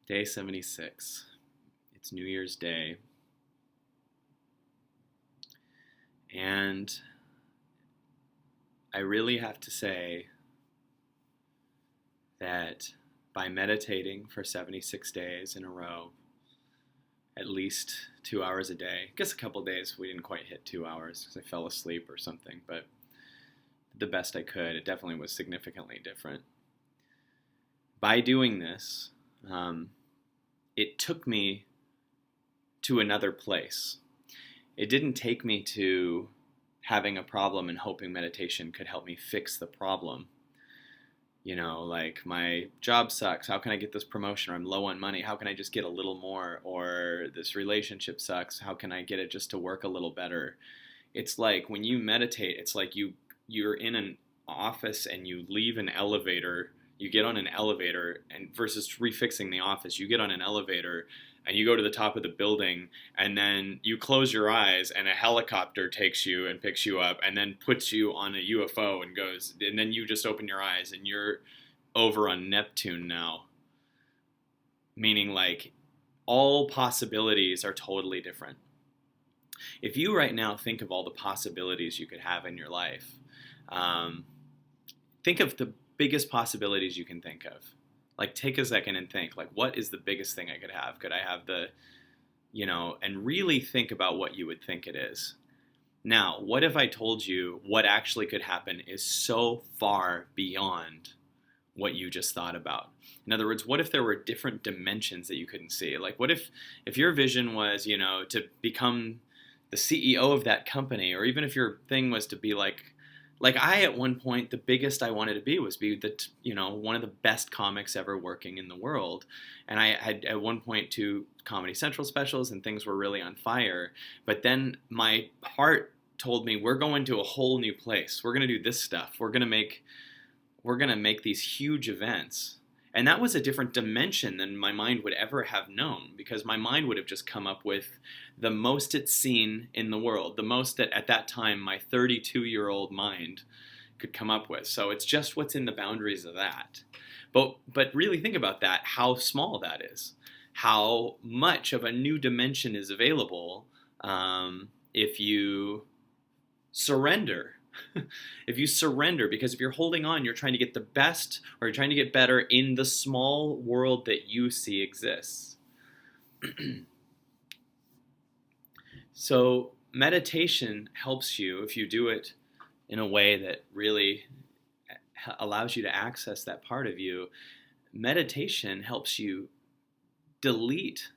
Day 76. It's New Year's Day. And I really have to say that by meditating for 76 days in a row, at least 2 hours a day, I guess a couple days we didn't quite hit 2 hours because I fell asleep or something, but the best I could. It definitely was significantly different. By doing this, it took me to another place. It didn't take me to having a problem and hoping meditation could help me fix the problem. You know, like my job sucks. How can I get this promotion? Or I'm low on money. How can I just get a little more? Or this relationship sucks. How can I get it just to work a little better? It's like when you meditate, it's like you're in an office and you leave an elevator. You get on an elevator, and versus refixing the office, you get on an elevator and you go to the top of the building, and then you close your eyes and a helicopter takes you and picks you up and then puts you on a UFO and goes, and then you just open your eyes and you're over on Neptune now. Meaning like all possibilities are totally different. If you right now think of all the possibilities you could have in your life, think of the biggest possibilities you can think of. Like, take a second and think, like, what is the biggest thing I could have? Could I have and really think about what you would think it is. Now, what if I told you what actually could happen is so far beyond what you just thought about? In other words, what if there were different dimensions that you couldn't see? Like, what if your vision was, to become the CEO of that company, or even if your thing was to be like I, at one point, the biggest I wanted to be was one of the best comics ever working in the world. And I had at one point 2 Comedy Central specials and things were really on fire. But then my heart told me, we're going to a whole new place. We're going to do this stuff. We're going to make these huge events. And that was a different dimension than my mind would ever have known, because my mind would have just come up with the most it's seen in the world, the most that at that time my 32-year-old mind could come up with. So it's just what's in the boundaries of that. But really think about that, how small that is, how much of a new dimension is available if you surrender. If you surrender, because if you're holding on, you're trying to get the best, or you're trying to get better in the small world that you see exists. So meditation helps you, if you do it in a way that really allows you to access that part of you. Meditation helps you delete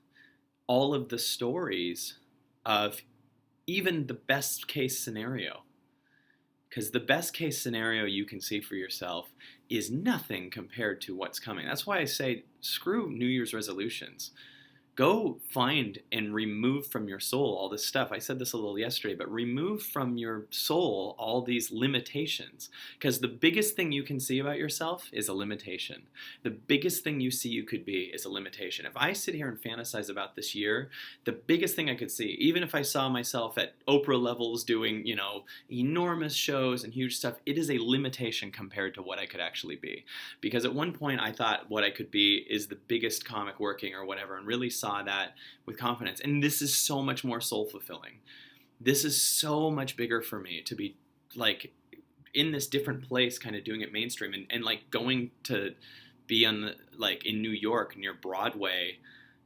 all of the stories of even the best case scenario. Because the best case scenario you can see for yourself is nothing compared to what's coming. That's why I say, screw New Year's resolutions. Go find and remove from your soul all this stuff. I said this a little yesterday, but remove from your soul all these limitations. Because the biggest thing you can see about yourself is a limitation. The biggest thing you see you could be is a limitation. If I sit here and fantasize about this year, the biggest thing I could see, even if I saw myself at Oprah levels doing, enormous shows and huge stuff, it is a limitation compared to what I could actually be. Because at one point I thought what I could be is the biggest comic working or whatever, and really saw that with confidence. And this is so much more soul fulfilling. This is so much bigger for me to be like in this different place, kind of doing it mainstream, and like going to be on the, like in New York near Broadway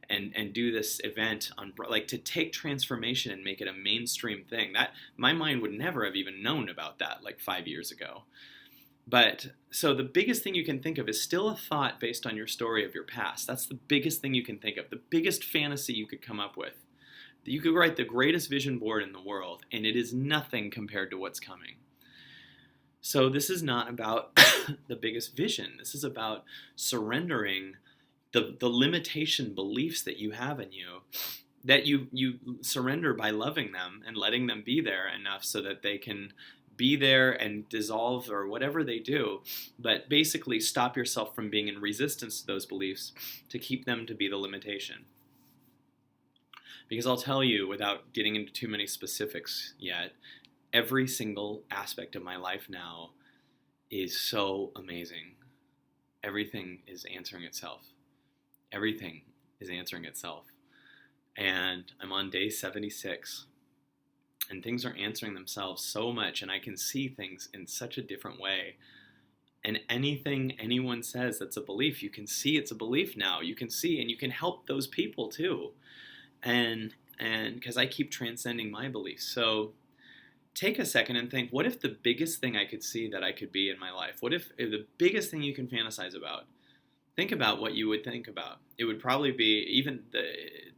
and do this event on, like, to take transformation and make it a mainstream thing. That my mind would never have even known about that like 5 years ago. But so the biggest thing you can think of is still a thought based on your story of your past. That's the biggest thing you can think of, the biggest fantasy you could come up with. You could write the greatest vision board in the world, and it is nothing compared to what's coming. So this is not about the biggest vision. This is about surrendering the limitation beliefs that you have in you, that you surrender by loving them and letting them be there enough so that they can be there and dissolve or whatever they do, but basically stop yourself from being in resistance to those beliefs to keep them to be the limitation. Because I'll tell you, without getting into too many specifics yet, every single aspect of my life now is so amazing. Everything is answering itself. Everything. is answering itself. And I'm on day 76. And things are answering themselves so much, and I can see things in such a different way. And anything anyone says that's a belief, you can see it's a belief now. You can see, and you can help those people too. And because I keep transcending my beliefs. So take a second and think, what if the biggest thing I could see that I could be in my life? What if the biggest thing you can fantasize about? Think about what you would think about. It would probably be even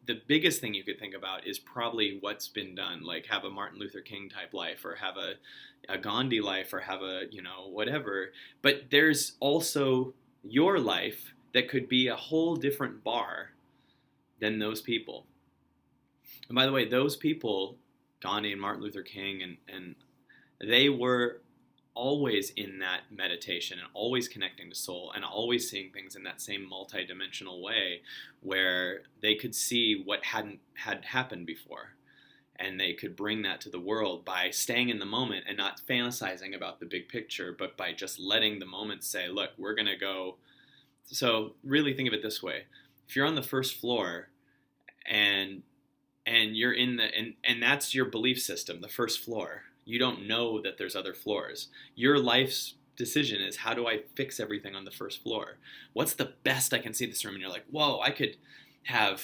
the biggest thing you could think about is probably what's been done, like have a Martin Luther King type life, or have a Gandhi life, or have a, whatever. But there's also your life that could be a whole different bar than those people. And by the way, those people, Gandhi and Martin Luther King, and they were always in that meditation and always connecting to soul and always seeing things in that same multi-dimensional way, where they could see what hadn't had happened before, and they could bring that to the world by staying in the moment and not fantasizing about the big picture, but by just letting the moment say, look, we're going to go. So really think of it this way. If you're on the first floor and you're in and that's your belief system, the first floor, you don't know that there's other floors. Your life's decision is, how do I fix everything on the first floor? What's the best I can see this room? And you're like, whoa, I could have,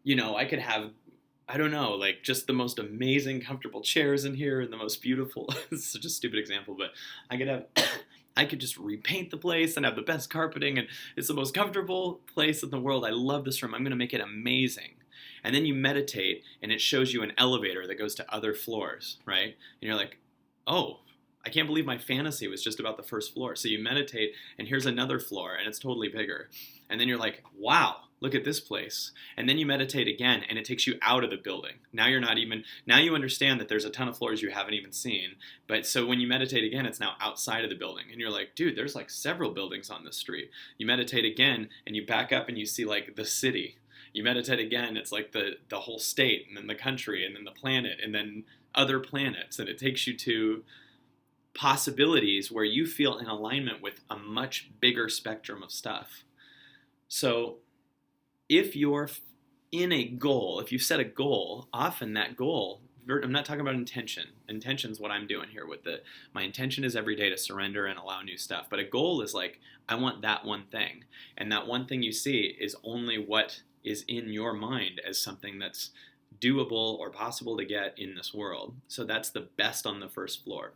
I don't know, like just the most amazing comfortable chairs in here and the most beautiful, it's such a stupid example, but I could just repaint the place and have the best carpeting, and it's the most comfortable place in the world. I love this room. I'm going to make it amazing. And then you meditate, and it shows you an elevator that goes to other floors, right? And you're like, oh, I can't believe my fantasy was just about the first floor. So you meditate, and here's another floor, and it's totally bigger. And then you're like, wow, look at this place. And then you meditate again, and it takes you out of the building. Now you understand that there's a ton of floors you haven't even seen. But so when you meditate again, it's now outside of the building. And you're like, dude, there's like several buildings on this street. You meditate again, and you back up, and you see like the city. You meditate again, it's like the whole state, and then the country, and then the planet, and then other planets. And it takes you to possibilities where you feel in alignment with a much bigger spectrum of stuff. So if you're in a goal, if you set a goal, often that goal, I'm not talking about intention. Intention is what I'm doing here with my intention is every day to surrender and allow new stuff. But a goal is like, I want that one thing. And that one thing you see is only what is in your mind as something that's doable or possible to get in this world. So that's the best on the first floor.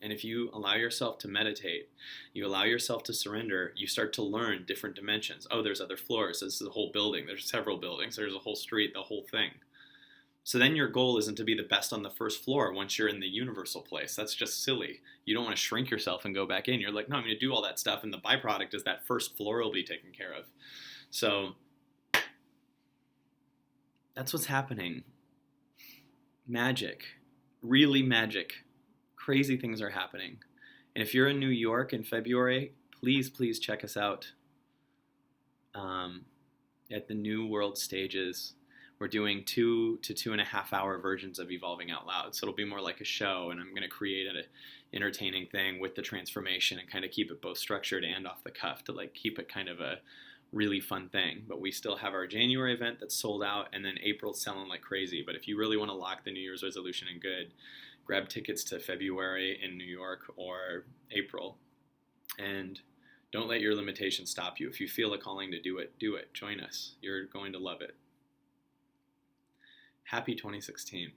And if you allow yourself to meditate, you allow yourself to surrender, you start to learn different dimensions. Oh, there's other floors. This is a whole building. There's several buildings. There's a whole street, the whole thing. So then your goal isn't to be the best on the first floor once you're in the universal place. That's just silly. You don't want to shrink yourself and go back in. You're like, no, I'm going to do all that stuff, and the byproduct is that first floor will be taken care of. So that's what's happening. Magic. Really magic. Crazy things are happening. And if you're in New York in February, please check us out at the New World Stages. We're doing 2 to 2.5 hour versions of Evolving Out Loud. So it'll be more like a show, and I'm going to create an entertaining thing with the transformation and kind of keep it both structured and off the cuff to like keep it kind of a really fun thing. But we still have our January event that's sold out, and then April's selling like crazy. But if you really want to lock the New Year's resolution in good, grab tickets to February in New York or April. And don't let your limitations stop you. If you feel a calling to do it, do it. Join us. You're going to love it. Happy 2016.